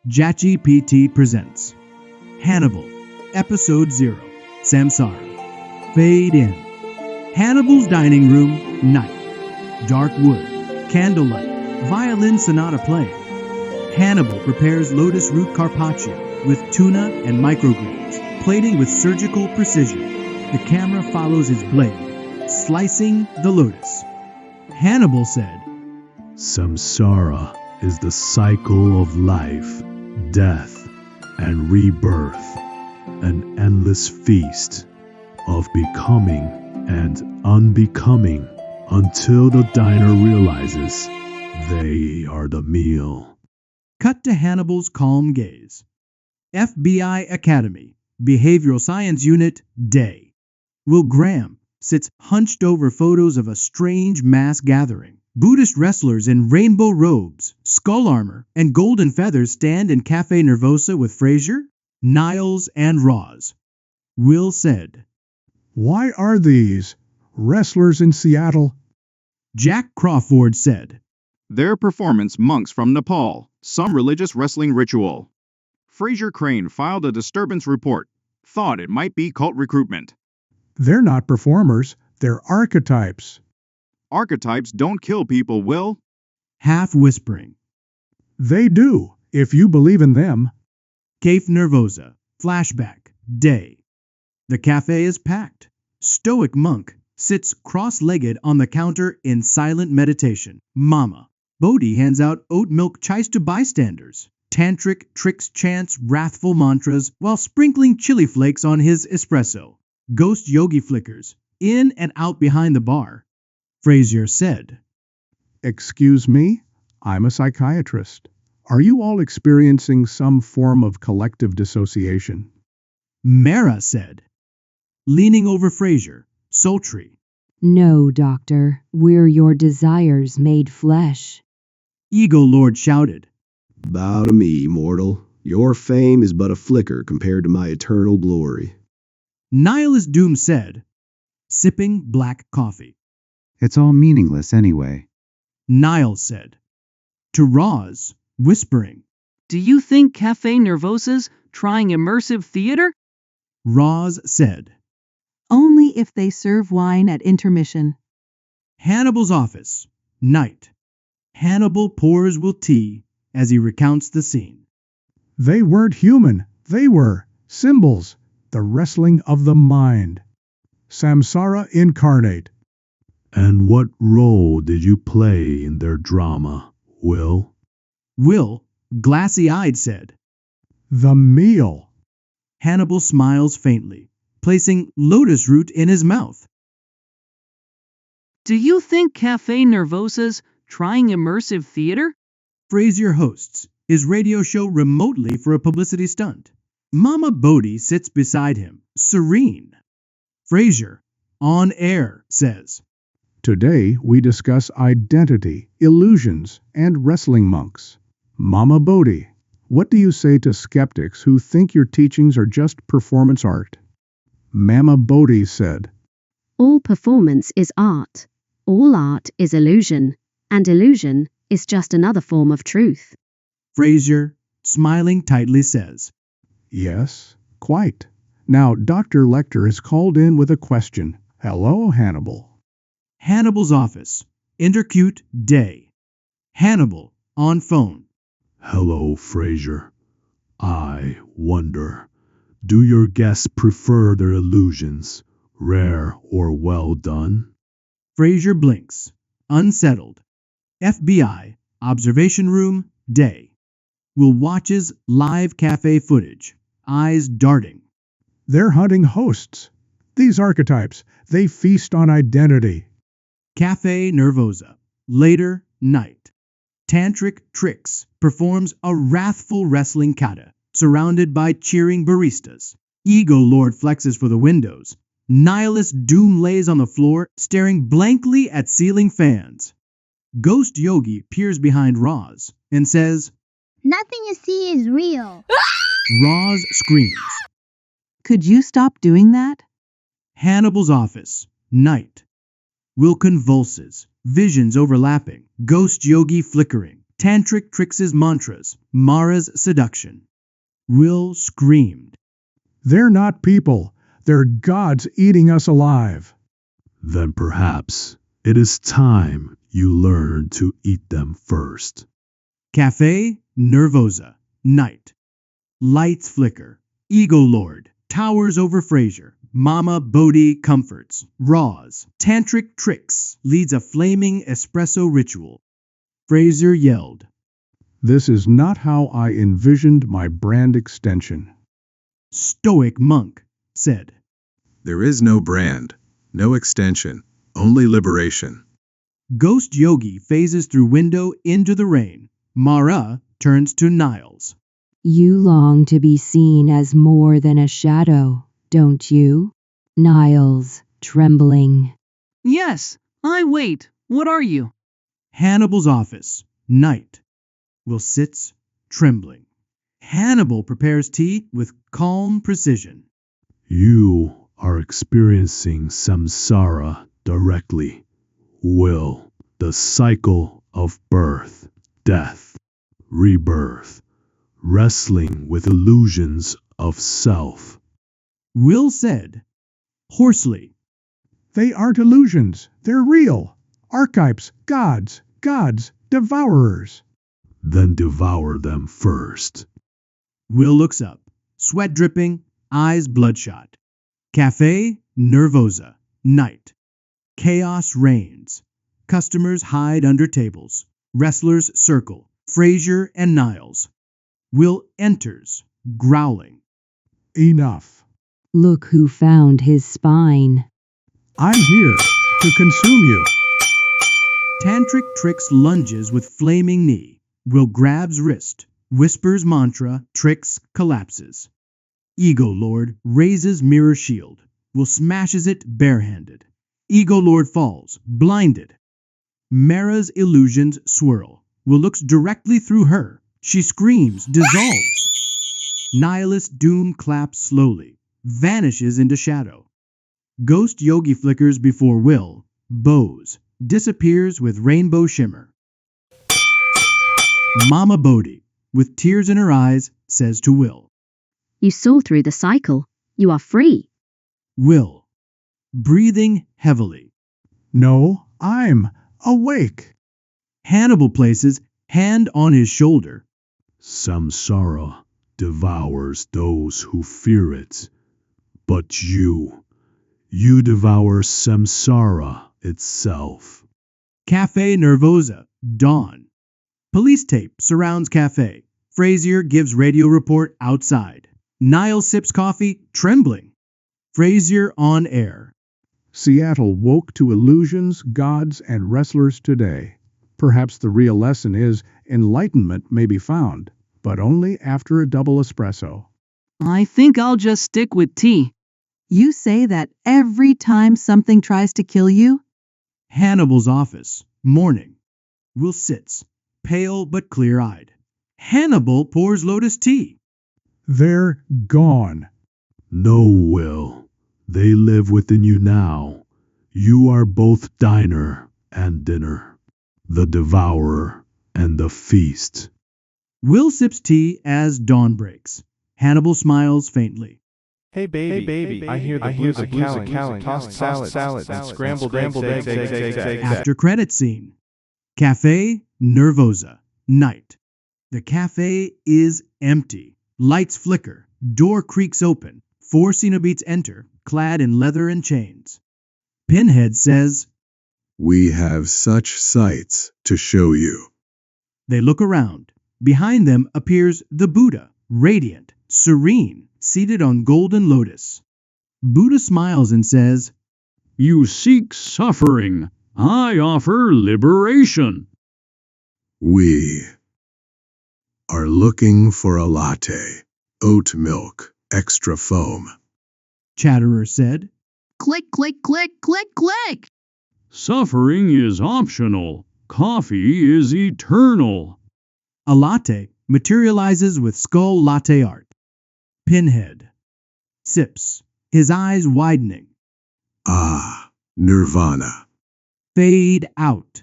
JatGPT presents Hannibal, Episode 0, Samsara. Fade in. Hannibal's dining room, night. Dark wood, candlelight, violin sonata playing. Hannibal prepares lotus root carpaccio with tuna and microgreens, plating with surgical precision. The camera follows his blade, slicing the lotus. Hannibal said, Samsara is the cycle of life, death, and rebirth, an endless feast of becoming and unbecoming until the diner realizes they are the meal. Cut to Hannibal's calm gaze. FBI Academy, Behavioral Science Unit, Day. Will Graham sits hunched over photos of a strange mass gathering. Buddhist wrestlers in rainbow robes, skull armor, and golden feathers stand in Cafe Nervosa with Frasier, Niles, and Roz. Will said, Why are these wrestlers in Seattle? Jack Crawford said, Their performance monks from Nepal, some religious wrestling ritual. Frasier Crane filed a disturbance report, thought it might be cult recruitment. They're not performers, they're archetypes. Archetypes don't kill people, Will. half whispering. They do, if you believe in them. Cafe Nervosa, flashback, day. The cafe is packed. Stoic monk sits cross-legged on the counter in silent meditation. Mama Bodhi hands out oat milk chais to bystanders. Tantric tricks chants wrathful mantras while sprinkling chili flakes on his espresso. Ghost yogi flickers in and out behind the bar. Frasier said, Excuse me, I'm a psychiatrist. Are you all experiencing some form of collective dissociation? Mara said, leaning over Frasier, sultry. No, doctor, we're your desires made flesh. Ego Lord shouted, Bow to me, mortal. Your fame is but a flicker compared to my eternal glory. Nihilist Doom said, sipping black coffee. It's all meaningless anyway. Niles said, to Roz, whispering. Do you think Cafe Nervosa's trying immersive theater? Roz said, Only if they serve wine at intermission. Hannibal's office, night. Hannibal pours Will tea as he recounts the scene. They weren't human, they were symbols, the wrestling of the mind. Samsara incarnate. And what role did you play in their drama, Will? Will, glassy-eyed, said. The meal. Hannibal smiles faintly, placing lotus root in his mouth. Do you think Cafe Nervosa's trying immersive theater? Frasier hosts his radio show remotely for a publicity stunt. Mama Bodhi sits beside him, serene. Frasier, on air, says, Today we discuss identity, illusions, and wrestling monks. Mama Bodhi, what do you say to skeptics who think your teachings are just performance art? Mama Bodhi said, All performance is art. All art is illusion. And illusion is just another form of truth. Frasier, smiling tightly, says, Yes, quite. Now Dr. Lecter is called in with a question. Hello, Hannibal. Hannibal's office, intercute, day. Hannibal, on phone. Hello, Frasier. I wonder, do your guests prefer their illusions, rare or well done? Frasier blinks, unsettled. FBI, observation room, day. Will watches live cafe footage, eyes darting. They're hunting hosts. These archetypes, they feast on identity. Cafe Nervosa, later, night. Tantric Tricks performs a wrathful wrestling kata, surrounded by cheering baristas. Ego Lord flexes for the windows. Nihilist Doom lays on the floor, staring blankly at ceiling fans. Ghost Yogi peers behind Roz and says, Nothing you see is real. Roz screams. Could you stop doing that? Hannibal's office, night. Will convulses, visions overlapping, ghost yogi flickering. Tantric Trix's mantras, Mara's seduction. Will screamed. They're not people. They're gods eating us alive. Then perhaps it is time you learn to eat them first. Cafe Nervosa, night. Lights flicker. Ego Lord towers over Frasier. Mama Bodhi comforts. Roz, Tantric Trix leads a flaming espresso ritual. Frasier yelled. This is not how I envisioned my brand extension. Stoic Monk said. There is no brand, no extension, only liberation. Ghost Yogi phases through window into the rain. Mara turns to Niles. You long to be seen as more than a shadow, don't you? Niles, trembling. Yes, I wait. What are you? Hannibal's office, night. Will sits, trembling. Hannibal prepares tea with calm precision. You are experiencing samsara directly. Will, the cycle of birth, death, rebirth, wrestling with illusions of self. Will said, hoarsely, They aren't illusions. They're real. Archetypes, gods, devourers. Then devour them first. Will looks up, sweat dripping, eyes bloodshot. Cafe Nervosa, night. Chaos reigns. Customers hide under tables. Wrestlers circle. Frasier and Niles. Will enters, growling. Enough. Look who found his spine. I'm here to consume you. Tantric Trix lunges with flaming knee. Will grabs wrist. Whispers mantra. Trix collapses. Ego Lord raises mirror shield. Will smashes it barehanded. Ego Lord falls, blinded. Mara's illusions swirl. Will looks directly through her. She screams, dissolves. Nihilist doom claps slowly, vanishes into shadow. Ghost Yogi flickers before Will, bows, disappears with rainbow shimmer. Mama Bodhi, with tears in her eyes, says to Will. You saw through the cycle. You are free. Will, breathing heavily. No, I'm awake. Hannibal places hand on his shoulder. Samsara devours those who fear it. But you devour samsara itself. Cafe Nervosa, dawn. Police tape surrounds cafe. Frasier gives radio report outside. Niles sips coffee, trembling. Frasier on air. Seattle woke to illusions, gods, and wrestlers today. Perhaps the real lesson is enlightenment may be found, but only after a double espresso. I think I'll just stick with tea. You say that every time something tries to kill you? Hannibal's office, morning. Will sits, pale but clear-eyed. Hannibal pours lotus tea. They're gone. No, Will. They live within you now. You are both diner and dinner, the devourer and the feast. Will sips tea as dawn breaks. Hannibal smiles faintly. Hey baby, I hear the blues are calling, tossed salad, and scrambled eggs. After credit scene. Cafe Nervosa, night. The cafe is empty. Lights flicker. Door creaks open. 4 Cenobites enter, clad in leather and chains. Pinhead says, We have such sights to show you. They look around. Behind them appears the Buddha, radiant, serene, seated on golden lotus. Buddha smiles and says, You seek suffering. I offer liberation. We are looking for a latte, oat milk, extra foam. Chatterer said. Click, click, click, click, click. Suffering is optional. Coffee is eternal. A latte materializes with skull latte art. Pinhead sips, his eyes widening. Ah, nirvana. Fade out.